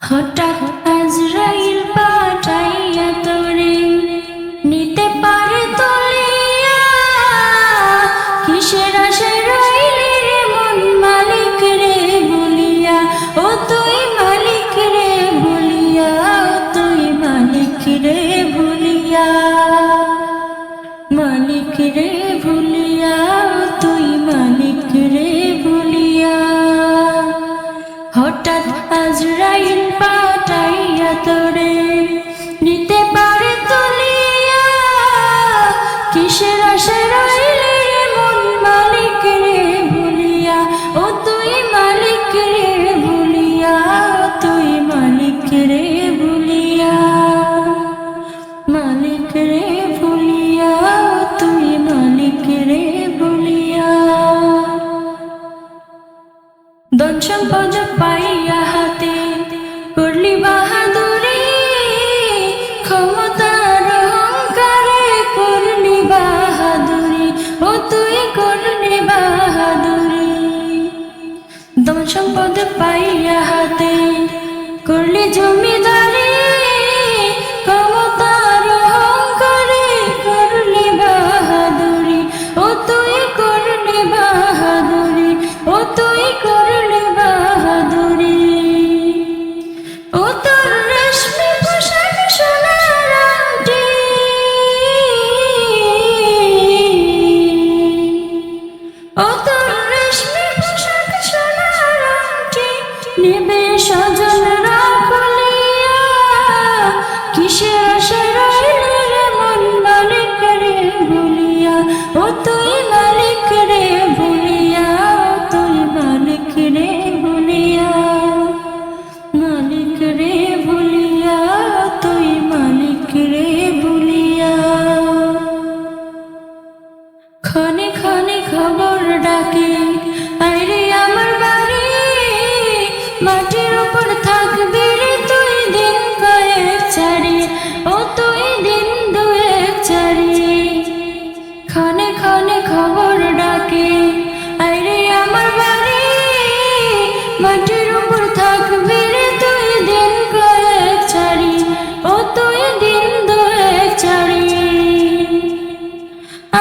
হঠাৎ আজরাইল পাঠাইয়া তোরে নিতে পারে তলিয়া, কিসের আশায় রইলি রে মন মালিক রে বলিয়া, ও তুই মালিক রে বলিয়া, ও তুই মালিক রে ভুলিয়া, মালিক রে ভুলিয়া, ও তুই মালিক রে ভুলিয়া। হঠাৎ আজরাইল পাঠাইয়া তোরে নিতে পারে তলিয়া, কিসের আশায় রইলি রে মন মালিক রে ভুলিয়া, ও তুই মালিক রে ভুলিয়া, ও তুই মালিক রে ভুলিয়া, মালিক রে ভুলিয়া, ও তুই মালিক রে ভুলিয়া। ধন সম্পদ পাইয়া হাতে করলি বাহাদুরি, ক্ষমতার অহংকারে করলি বাহাদুরি, ও তুই করলি বাহাদুরি। ধন সম্পদ পাইয়া হাতে করলি জমিদারি, ক্ষমতার অহংকারে করলি বাহাদুরি, ও তুই করলি বাহাদুরি, ও তুই করলি বাহাদুরি। ও তোর রেশমি পোশাক সোনার আংটি, ও তোর রেশমি পোশাক সোনার আংটি নেবে স্বজনরা বলিয়া, কিসের আশায় রইলি রে মন মালিক রে ভুলিয়া, ও তুই মালিক রে ভুলিয়া, ও তুই মালিক রে ভুলিয়া, মালিক রে ভুলিয়া, ও তুই মালিক রে ভুলিয়া। ক্ষণে ক্ষণে খবর ডাকে আইরে আমার বাড়ি, মাটির উপর থাকবি রে তুই দিন কয়েক ছাড়ি, ও তুই দিন দুয়েক ছাড়ি। ক্ষণে ক্ষণে খবর ডাকে আইরে আমার বাড়ি, মাটির উপর থাকবি রে তুই দিন কয়েক ছাড়ি, ও তুই দিন দুয়েক ছাড়ি।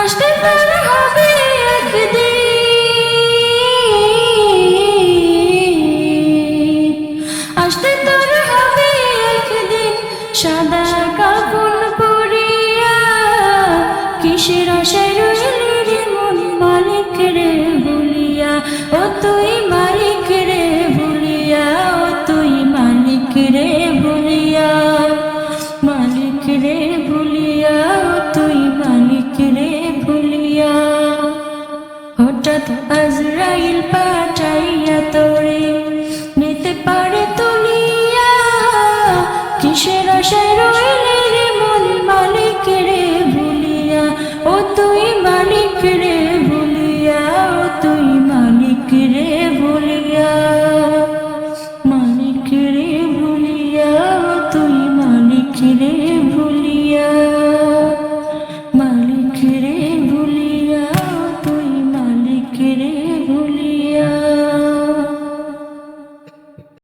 আসতে তোর হবে একদিন, আসতে তোর হবে একদিন সাদা কাফন পরিয়া, কিসের আশায় রইলি রে মন মালিক রে ভুলিয়া, ও তুই মালিক রে ভুলিয়া, ও তুই মালিক রে ভুলিয়া, মালিক রে ভুলিয়া, ও তুই মালিক রে ভুলিয়া। হঠাৎ আজরাইল পাঠাইয়া তোরে নিতে পারে তলিয়া, কিসের আশায় রইলি রে মন মালিক রে ভুলিয়া, ও তুই মালিক রে ভুলিয়া, ও তুই মালিক রে ভুলিয়া, মালিক রে ভুলিয়া, ও তুই মালিক রে